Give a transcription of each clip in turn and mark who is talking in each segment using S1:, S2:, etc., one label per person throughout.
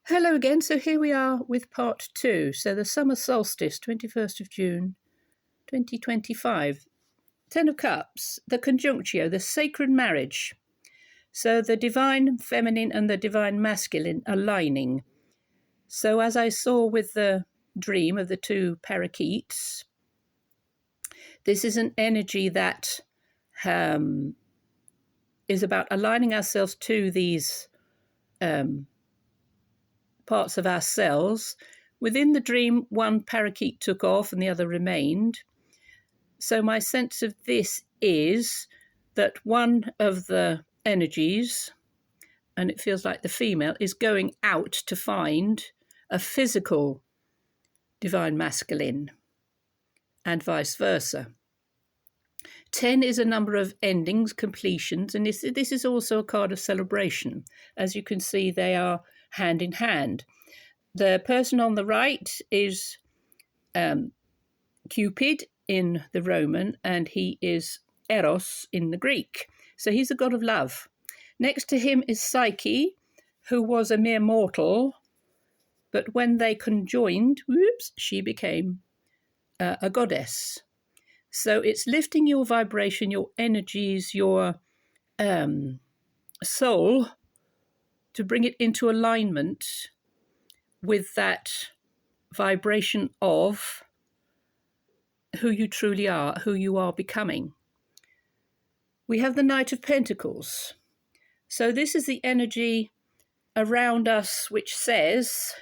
S1: Hello again. So here we are with part 2. So the summer solstice, 21st of June, 2025. 10 of Cups, the conjunctio, the sacred marriage. So the divine feminine and the divine masculine aligning. So as I saw with the dream of the two parakeets, this is an energy that is about aligning ourselves to these parts of ourselves. Within the dream, one parakeet took off and the other remained. So my sense of this is that one of the energies, and it feels like the female, is going out to find a physical divine masculine and vice versa. 10 is a number of endings, completions, and this is also a card of celebration. As you can see, they are hand in hand. The person on the right is Cupid in the Roman, and he is Eros in the Greek. So he's a god of love. Next to him is Psyche, who was a mere mortal, but when they conjoined, she became a goddess. So it's lifting your vibration, your energies, your soul, to bring it into alignment with that vibration of who you truly are, who you are becoming. We have the Knight of Pentacles. So this is the energy around us which says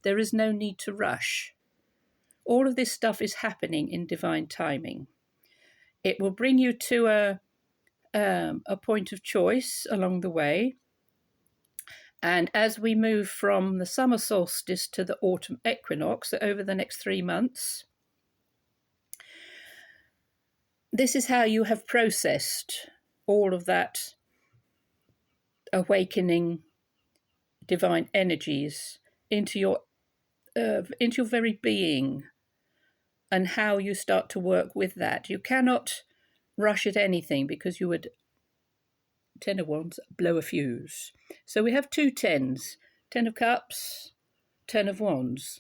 S1: there is no need to rush. All of this stuff is happening in divine timing. It will bring you to a point of choice along the way. And as we move from the summer solstice to the autumn equinox, so over the next 3 months, this is how you have processed all of that awakening divine energies into your very being, and how you start to work with that. You cannot rush at anything because you would, 10 of Wands, blow a fuse. So we have two 10s, 10 of Cups, 10 of Wands.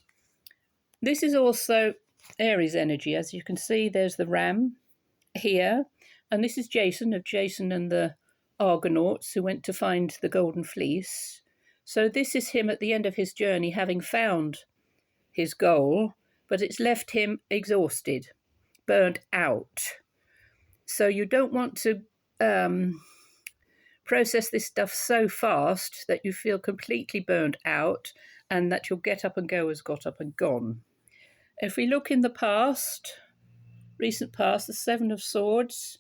S1: This is also Aries energy. As you can see, there's the ram here, and this is Jason and the Argonauts who went to find the golden fleece. So this is him at the end of his journey, having found his goal, but it's left him exhausted, burned out. So you don't want to process this stuff so fast that you feel completely burned out and that your get up and go has got up and gone. If we look in the past, recent past, the 7 of Swords.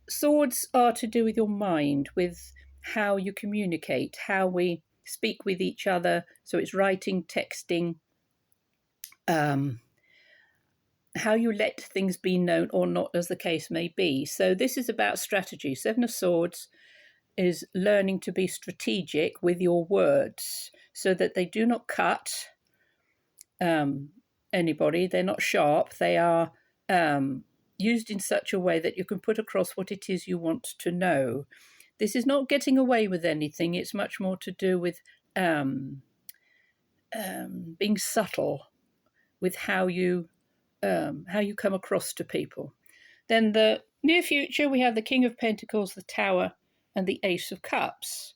S1: Swords are to do with your mind, with how you communicate, how we speak with each other. So it's writing, texting, how you let things be known or not, as the case may be. So this is about strategy. 7 of Swords is learning to be strategic with your words so that they do not cut anybody. They're not sharp. They are used in such a way that you can put across what it is you want to know. This is not getting away with anything. It's much more to do with being subtle with how you come across to people. Then the near future, we have the King of Pentacles, the Tower, and the Ace of Cups.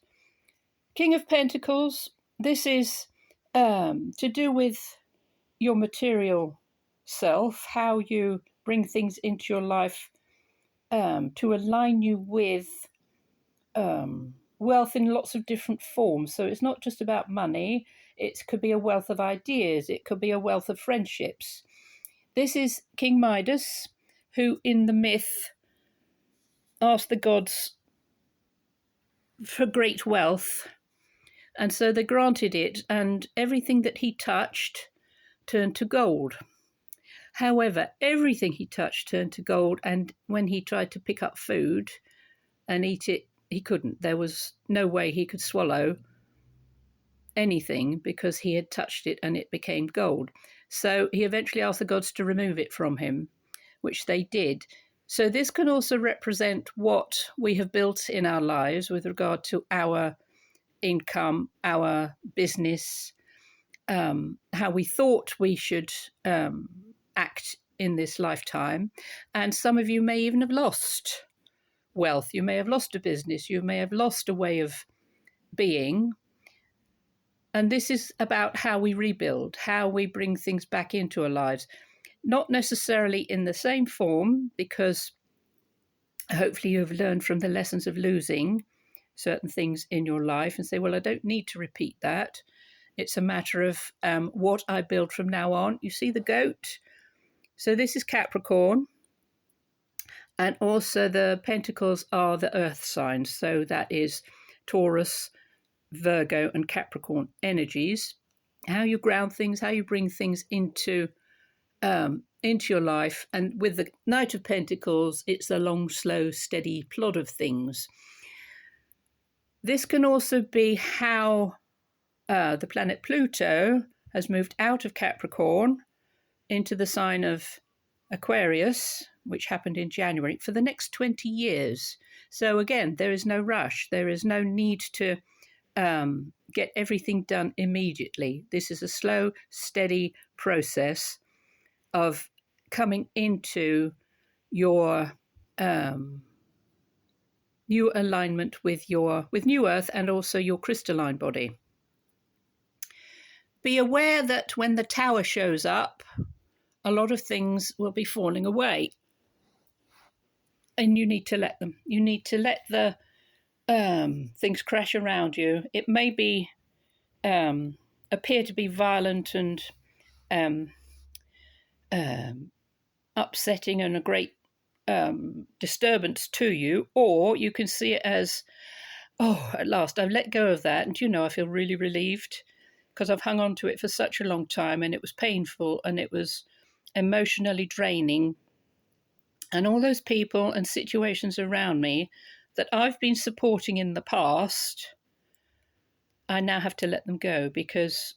S1: King of Pentacles, this is to do with your material self, how you bring things into your life to align you with wealth in lots of different forms. So it's not just about money. It could be a wealth of ideas. It could be a wealth of friendships. This is King Midas, who in the myth asked the gods for great wealth. And so they granted it, and everything that he touched turned to gold. However, everything he touched turned to gold, and when he tried to pick up food and eat it, he couldn't. There was no way he could swallow anything because he had touched it and it became gold. So he eventually asked the gods to remove it from him, which they did. So this can also represent what we have built in our lives with regard to our income, our business, how we thought we should act in this lifetime. And some of you may even have lost wealth. You may have lost a business. You may have lost a way of being. And this is about how we rebuild, how we bring things back into our lives. Not necessarily in the same form, because hopefully you have learned from the lessons of losing certain things in your life and say, well, I don't need to repeat that. It's a matter of what I build from now on. You see the goat? So this is Capricorn. And also the pentacles are the earth signs. So that is Taurus, Virgo, and Capricorn energies. How you ground things, how you bring things into your life. And with the Knight of Pentacles, it's a long, slow, steady plod of things. This can also be how the planet Pluto has moved out of Capricorn into the sign of Aquarius, which happened in January, for the next 20 years. So again, there is no rush. There is no need to get everything done immediately. This is a slow, steady process of coming into your new alignment with New Earth and also your crystalline body. Be aware that when the Tower shows up, a lot of things will be falling away. And you need to let them. You need to let the things crash around you. It may be appear to be violent and upsetting and a great disturbance to you, or you can see it as, oh, at last I've let go of that, and I feel really relieved, because I've hung on to it for such a long time, and it was painful and it was emotionally draining. And all those people and situations around me that I've been supporting in the past, I now have to let them go, because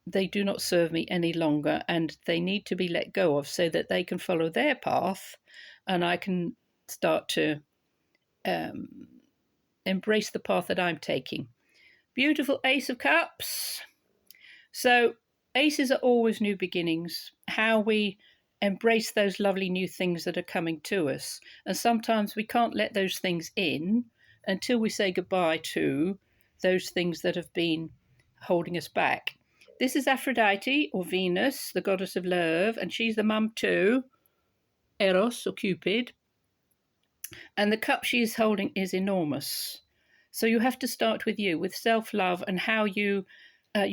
S1: they do not serve me any longer, and they need to be let go of so that they can follow their path and I can start to embrace the path that I'm taking. Beautiful Ace of Cups. So aces are always new beginnings, how we embrace those lovely new things that are coming to us. And sometimes we can't let those things in until we say goodbye to those things that have been holding us back. This is Aphrodite, or Venus, the goddess of love, and she's the mum to Eros, or Cupid. And the cup she's holding is enormous. So you have to start with you, with self-love, and how you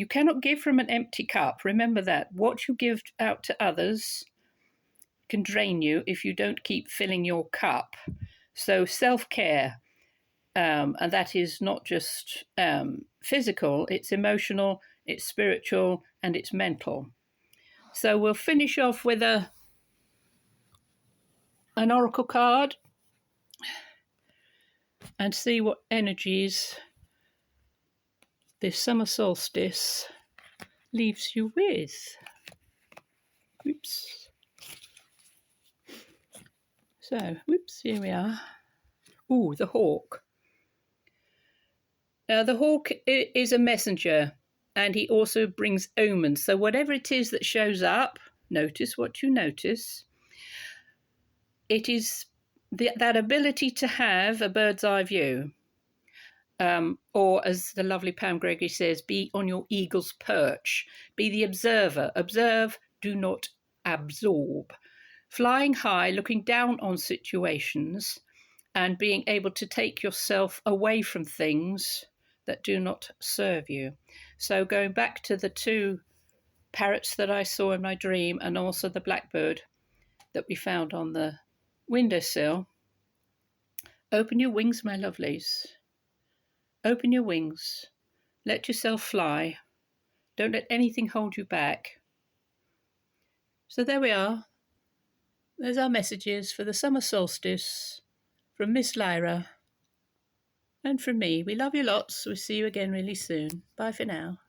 S1: cannot give from an empty cup. Remember that. What you give out to others can drain you if you don't keep filling your cup. So self-care, and that is not just physical, it's emotional, it's spiritual, and it's mental. So we'll finish off with an oracle card and see what energies this summer solstice leaves you with. Oops. So, whoops, here we are. Ooh, the hawk. Now, the hawk is a messenger, and he also brings omens. So whatever it is that shows up, notice what you notice. It is that ability to have a bird's eye view. Or as the lovely Pam Gregory says, be on your eagle's perch. Be the observer. Observe, do not absorb. Flying high, looking down on situations, and being able to take yourself away from things that do not serve you. So going back to the two parrots that I saw in my dream, and also the blackbird that we found on the windowsill, open your wings, my lovelies. Open your wings. Let yourself fly. Don't let anything hold you back. So there we are. There's our messages for the summer solstice from Miss Lyra and from me. We love you lots. We'll see you again really soon. Bye for now.